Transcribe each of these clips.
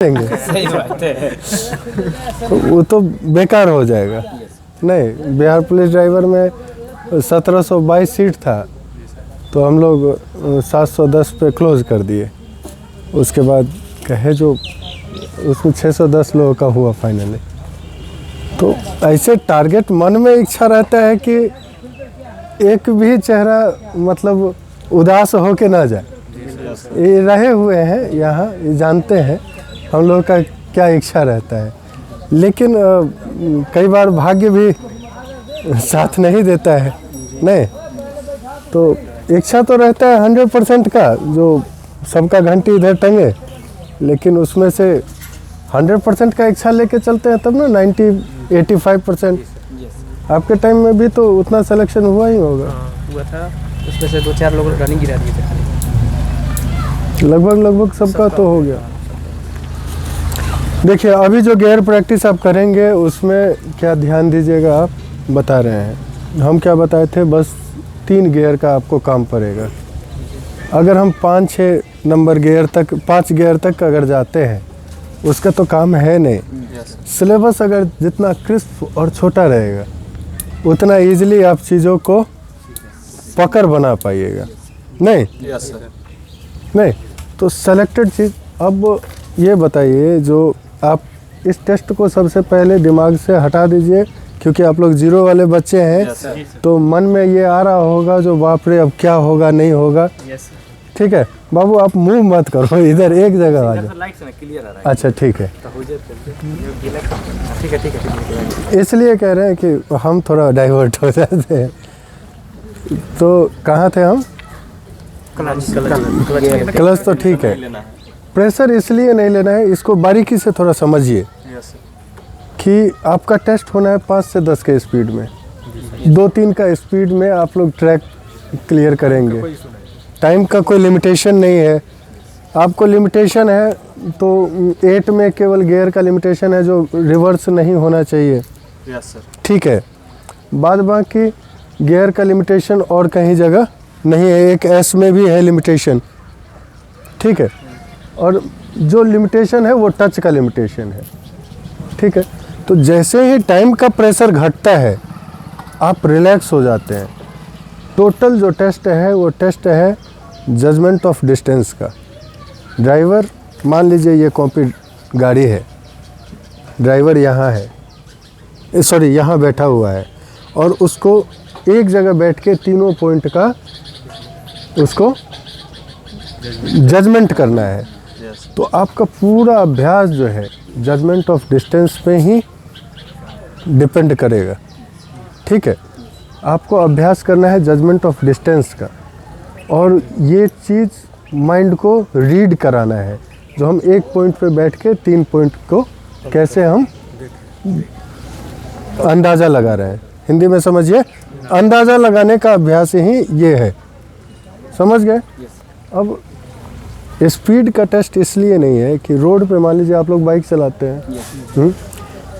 देंगे सही बात है। तो वो तो बेकार हो जाएगा। नहीं, बिहार पुलिस ड्राइवर में 1722 सीट था, तो हम लोग 710 पे क्लोज कर दिए। उसके बाद कहे जो उसमें 610 लोगों का हुआ फाइनली। तो ऐसे टारगेट मन में इच्छा रहता है कि एक भी चेहरा मतलब उदास हो के ना जाए। ये रहे हुए हैं यहाँ, ये जानते हैं हम लोगों का क्या इच्छा रहता है, लेकिन कई बार भाग्य भी साथ नहीं देता है। नहीं तो इच्छा तो रहता है 100% का, जो सबका घंटी इधर टंगे, लेकिन उसमें से 100% का इच्छा लेके चलते हैं तब ना 85%। आपके टाइम में भी तो उतना सिलेक्शन हुआ ही होगा। हुआ था, उसमें से 2-4 लोग रनिंग गिरा दिए थे। लगभग सबका तो हो गया। देखिए अभी जो गियर प्रैक्टिस आप करेंगे उसमें क्या ध्यान दीजिएगा, आप बता रहे हैं। हम क्या बताए थे, बस 3 गियर का आपको काम पड़ेगा। अगर हम 5-6 नंबर गियर तक, 5 गियर तक अगर जाते हैं उसका तो काम है नहीं। सिलेबस अगर जितना क्रिस्प और छोटा रहेगा उतना इजीली आप चीज़ों को पकड़ बना पाइएगा। नहीं नहीं तो सेलेक्टेड चीज़। अब ये बताइए, जो आप इस टेस्ट को सबसे पहले दिमाग से हटा दीजिए, क्योंकि आप लोग 0 वाले बच्चे हैं, तो मन में ये आ रहा होगा जो बाप रे अब क्या होगा नहीं होगा। ठीक है बाबू, आप मूव मत करो, इधर एक जगह आ जाओ। अच्छा ठीक है, इसलिए कह रहे हैं कि हम थोड़ा डाइवर्ट हो जाते हैं। तो कहाँ थे हम? क्लच तो ठीक है, प्रेशर इसलिए नहीं लेना है। इसको बारीकी से थोड़ा समझिए कि आपका टेस्ट होना है 5 से 10 के स्पीड में, 2-3 का स्पीड में आप लोग ट्रैक क्लियर करेंगे। टाइम का कोई लिमिटेशन नहीं है। आपको लिमिटेशन है तो 8 में केवल गियर का लिमिटेशन है, जो रिवर्स नहीं होना चाहिए। ठीक है, बाद बाकी गियर का लिमिटेशन और कहीं जगह नहीं है। एक एस में भी है लिमिटेशन। ठीक है, और जो लिमिटेशन है वो टच का लिमिटेशन है। ठीक है, तो जैसे ही टाइम का प्रेशर घटता है आप रिलैक्स हो जाते हैं। टोटल जो टेस्ट है वो टेस्ट है जजमेंट ऑफ डिस्टेंस का। ड्राइवर, मान लीजिए ये कॉपी गाड़ी है, ड्राइवर यहाँ है, सॉरी यहाँ बैठा हुआ है, और उसको एक जगह बैठ के तीनों पॉइंट का उसको जजमेंट करना है। तो आपका पूरा अभ्यास जो है जजमेंट ऑफ डिस्टेंस पे ही डिपेंड करेगा। ठीक है, आपको अभ्यास करना है जजमेंट ऑफ डिस्टेंस का, और ये चीज़ माइंड को रीड कराना है। जो हम एक पॉइंट पे बैठ के 3 पॉइंट को कैसे हम अंदाज़ा लगा रहे हैं, हिंदी में समझिए, अंदाज़ा लगाने का अभ्यास ही ये है। समझ गए? अब स्पीड का टेस्ट इसलिए नहीं है कि रोड पे मान लीजिए आप लोग बाइक चलाते हैं,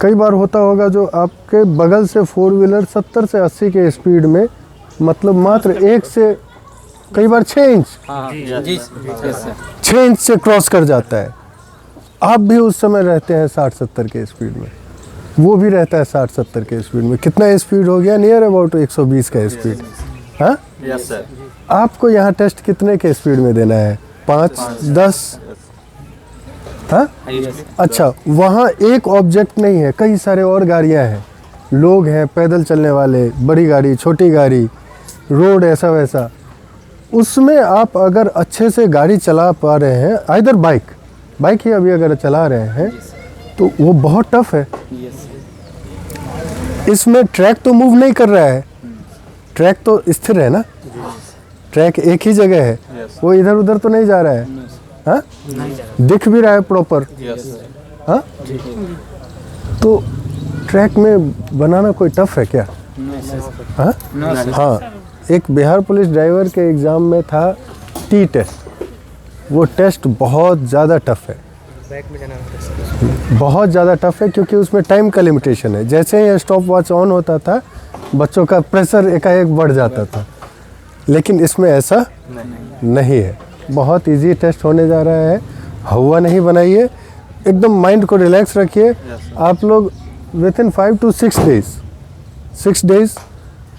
कई बार होता होगा जो आपके बगल से 4 व्हीलर 70 से 80 के स्पीड में, मतलब मात्र 1 से कई बार 6 इंच से क्रॉस कर जाता है। आप भी उस समय रहते हैं 60-70 के स्पीड में, वो भी रहता है 60-70 के स्पीड में। कितना स्पीड हो गया? नियर अबाउट 120 का स्पीड। हाँ आपको यहाँ टेस्ट कितने के स्पीड में देना है? 5-10? हाँ अच्छा, वहाँ एक ऑब्जेक्ट नहीं है, कई सारे और गाड़ियाँ हैं, लोग हैं, पैदल चलने वाले, बड़ी गाड़ी, छोटी गाड़ी, रोड ऐसा वैसा। उसमें आप अगर अच्छे से गाड़ी चला पा रहे हैं, आइदर बाइक ही अभी अगर चला रहे हैं, तो वो बहुत टफ है। इसमें ट्रैक तो मूव नहीं कर रहा है, ट्रैक तो स्थिर है ना, ट्रैक एक ही जगह है, वो इधर उधर तो नहीं जा रहा है। हाँ दिख भी रहा है प्रॉपर। हाँ तो ट्रैक में बनाना कोई टफ है क्या? हाँ हाँ, एक बिहार पुलिस ड्राइवर के एग्ज़ाम में था टी टेस्ट। वो टेस्ट बहुत ज़्यादा टफ है, बहुत ज़्यादा टफ है, क्योंकि उसमें टाइम का लिमिटेशन है। जैसे ही स्टॉप वॉच ऑन होता था बच्चों का प्रेशर एकाएक बढ़ जाता था, लेकिन इसमें ऐसा नहीं है। बहुत इजी टेस्ट होने जा रहा है। हवा नहीं बनाइए, एकदम माइंड को रिलैक्स रखिए। आप लोग with in 5 to 6 days, 6 days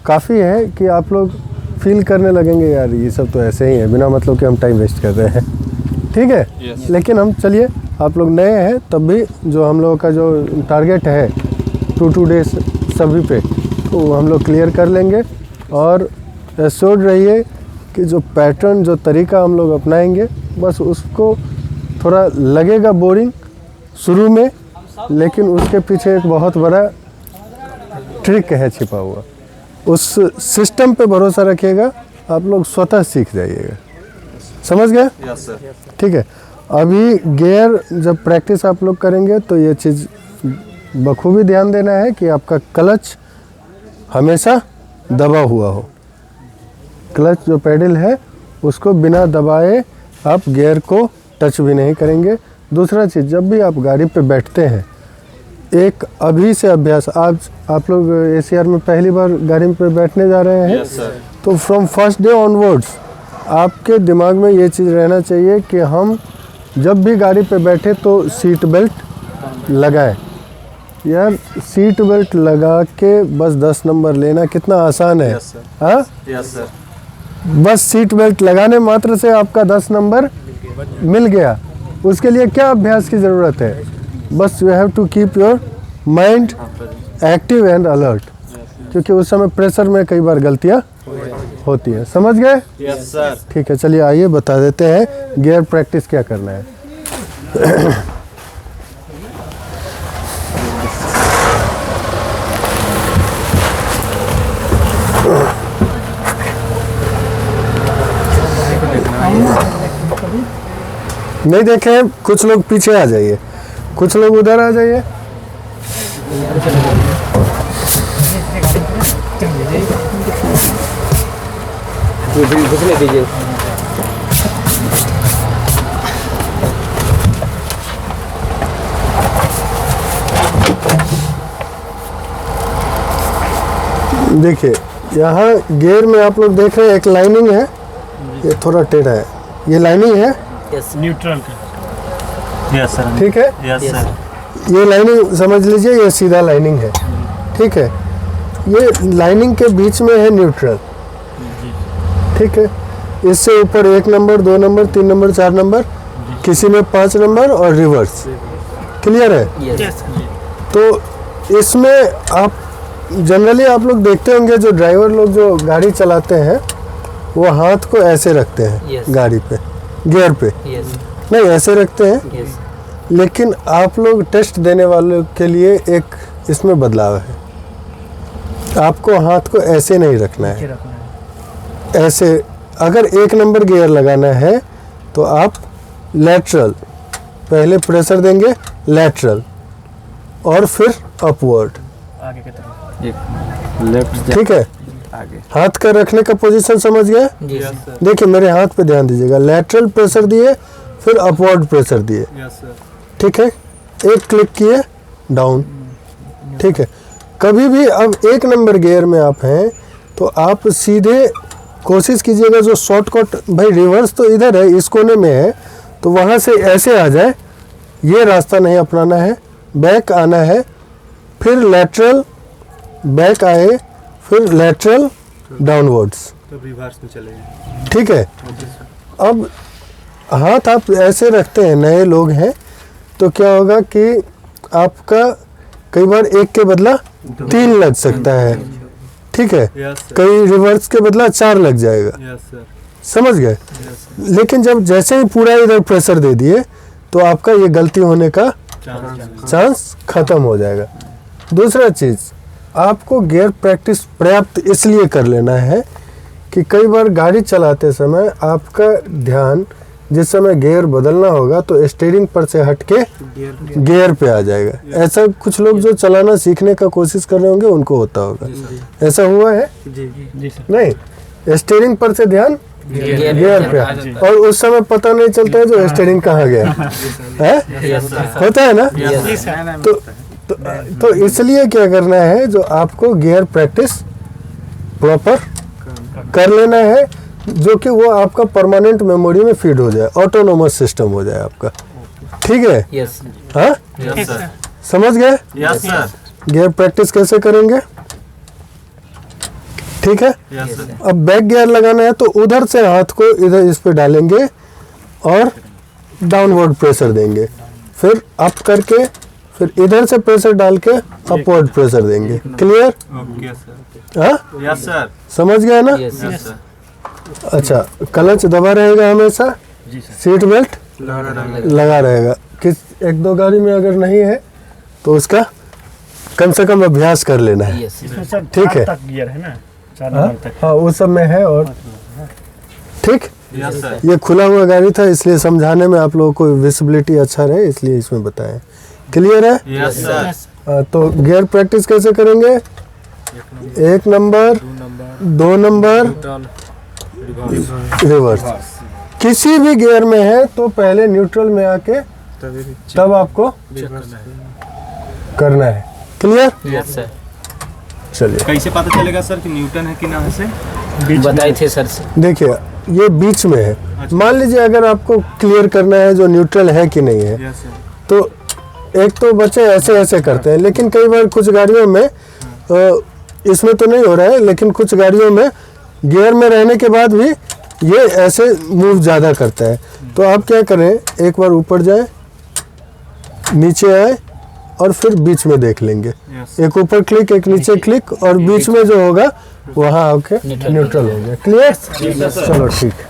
काफ़ी है कि आप लोग फील करने लगेंगे यार ये सब तो ऐसे ही है, बिना मतलब कि हम टाइम वेस्ट कर रहे हैं, ठीक है। लेकिन हम चलिए, आप लोग नए हैं तब भी जो हम लोगों का जो टारगेट है 2 डेज सभी पे, तो हम लोग क्लियर कर लेंगे। और एश्योर्ड रहिए कि जो पैटर्न, जो तरीका हम लोग अपनाएंगे, बस उसको थोड़ा लगेगा बोरिंग शुरू में, लेकिन उसके पीछे एक बहुत बड़ा ट्रिक है छिपा हुआ। उस सिस्टम पे भरोसा रखिएगा, आप लोग स्वतः सीख जाइएगा। समझ गए? Yes sir. ठीक है। अभी गियर जब प्रैक्टिस आप लोग करेंगे तो ये चीज़ बखूबी ध्यान देना है कि आपका क्लच हमेशा दबा हुआ हो। क्लच जो पेडल है उसको बिना दबाए आप गियर को टच भी नहीं करेंगे। दूसरा चीज़, जब भी आप गाड़ी पे बैठते हैं, एक अभी से अभ्यास, आज आप लोग एसीआर में पहली बार गाड़ी पे बैठने जा रहे हैं, यस सर। तो फ्रॉम फर्स्ट डे ऑनवर्ड्स आपके दिमाग में ये चीज़ रहना चाहिए कि हम जब भी गाड़ी पे बैठे तो सीट बेल्ट लगाएं। यार सीट बेल्ट लगा के बस 10 नंबर लेना कितना आसान है। Yes sir. हाँ, यस सर। बस सीट बेल्ट लगाने मात्र से आपका 10 नंबर मिल गया। उसके लिए क्या अभ्यास की ज़रूरत है? बस you have to keep your mind active and alert, क्योंकि उस समय प्रेशर में कई बार गलतियाँ होती हैं। समझ गए? Yes sir. ठीक है, चलिए आइए बता देते हैं गियर प्रैक्टिस क्या करना है। नहीं देखे, कुछ लोग पीछे आ जाइए, कुछ लोग उधर आ जाइए। घुसने दीजिए। देखिए यहाँ गियर में आप लोग देख रहे हैं एक लाइनिंग है, ये थोड़ा टेढ़ा है, ये लाइनिंग है, न्यूट्रल का। Yes sir. ठीक है। Yes sir. ये लाइनिंग समझ लीजिए, ये सीधा लाइनिंग है, ठीक है। ये लाइनिंग के बीच में है न्यूट्रल, ठीक है। इससे ऊपर 1 नंबर, 2 नंबर, 3 नंबर, 4 नंबर, किसी में 5 नंबर और रिवर्स। क्लियर है? यस। तो इसमें आप जनरली आप लोग देखते होंगे जो ड्राइवर लोग जो गाड़ी चलाते हैं वो हाथ को ऐसे रखते हैं Yes. गाड़ी पे, गियर पे यस नहीं ऐसे रखते हैं। यस लेकिन आप लोग टेस्ट देने वालों के लिए एक इसमें बदलाव है, आपको हाथ को ऐसे नहीं रखना है, ऐसे। अगर 1 नंबर गियर लगाना है तो आप लैटरल पहले प्रेशर देंगे, लैटरल और फिर अपवर्ड, आगे की तरफ। लेफ्ट ठीक है। आगे। हाथ का रखने का पोजीशन समझ गए? यस देखिए मेरे हाथ पे ध्यान दीजिएगा, लैटरल प्रेशर दिए फिर अपवर्ड प्रेशर दिए, यस सर। ठीक है। एक क्लिक किए डाउन, ठीक है। कभी भी अब 1 नंबर गियर में आप हैं तो आप सीधे कोशिश कीजिएगा जो शॉर्टकट, भाई रिवर्स तो इधर है, इस कोने में है, तो वहाँ से ऐसे आ जाए, ये रास्ता नहीं अपनाना है। बैक आना है, फिर लैटरल बैक आए, फिर लैटरल डाउनवर्ड्स, तब रिवर्स में चलेंगे। ठीक है। अब हाथ आप ऐसे रखते हैं, नए लोग हैं तो क्या होगा कि आपका कई बार 1 के बदला 3 लग सकता है, ठीक है। Yes sir. कई रिवर्स के बदला 4 लग जाएगा, यस सर। समझ गए? लेकिन जब जैसे ही पूरा इधर प्रेशर दे दिए तो आपका ये गलती होने का चांस खत्म हो जाएगा। दूसरा चीज़, आपको गियर प्रैक्टिस पर्याप्त इसलिए कर लेना है कि कई बार गाड़ी चलाते समय आपका ध्यान जिस समय गियर बदलना होगा तो स्टीयरिंग पर से हट के गियर पे आ जाएगा। ऐसा कुछ लोग जो चलाना सीखने का कोशिश कर रहे होंगे उनको होता होगा, ऐसा हुआ है? जी सर। नहीं, स्टीयरिंग पर से ध्यान गियर पे, और उस समय पता नहीं चलता है जो स्टीयरिंग कहाँ गया है, होता है ना? जी सर। तो इसलिए क्या करना है, जो आपको गियर प्रैक्टिस प्रॉपर कर लेना है, जो कि वो आपका परमानेंट मेमोरी में फीड हो जाए, ऑटोनोमस सिस्टम हो जाए आपका, ठीक है? यस हाँ, यस सर, समझ गए? यस सर, गियर प्रैक्टिस कैसे करेंगे? ठीक है। यस सर, अब बैक गियर लगाना है तो उधर से हाथ को इधर इस पे डालेंगे और डाउनवर्ड प्रेशर देंगे, फिर अप करके फिर इधर से प्रेशर डाल के अपवर्ड प्रेशर देंगे। क्लियर? ओके सर, हाँ, यस सर, समझ गए ना? यस यस सर, अच्छा, क्लच दबा रहेगा हमेशा, जी सर। सीट बेल्ट लगा रहेगा। किस एक दो गाड़ी में अगर नहीं है तो उसका कम से कम अभ्यास कर लेना है। यस इसमें सर ठीक है। 4 तक गियर है ना, 4 हाँ, नंबर तक। हाँ, वो सब में है। और ठीक, यस सर, ये खुला हुआ गाड़ी था इसलिए समझाने में आप लोगों को विजिबिलिटी अच्छा रहे इसलिए इसमें बताएं। क्लियर है? यस सर, तो गियर प्रैक्टिस कैसे करेंगे? 1 नंबर, 2 नंबर, रिवर्स। किसी भी गियर में है तो पहले न्यूट्रल में आके तब आपको करना है। क्लियर? यस सर, चलिए, कैसे पता चलेगा सर कि न्यूटन है कि ना है से? बताए थे सर। देखिए ये बीच में है। मान लीजिए अगर आपको क्लियर करना है जो न्यूट्रल है कि नहीं है, यस सर, तो एक तो बच्चे ऐसे ऐसे करते हैं, लेकिन कई बार कुछ गाड़ियों में इसमें तो नहीं हो रहा है, लेकिन कुछ गाड़ियों में गियर में रहने के बाद भी ये ऐसे मूव ज़्यादा करता है। तो आप क्या करें, एक बार ऊपर जाए, नीचे आए और फिर बीच में देख लेंगे। यस एक ऊपर क्लिक, एक नीचे क्लिक, और बीच में जो होगा वहाँ आके न्यूट्रल हो गया। क्लियर? चलो ठीक है।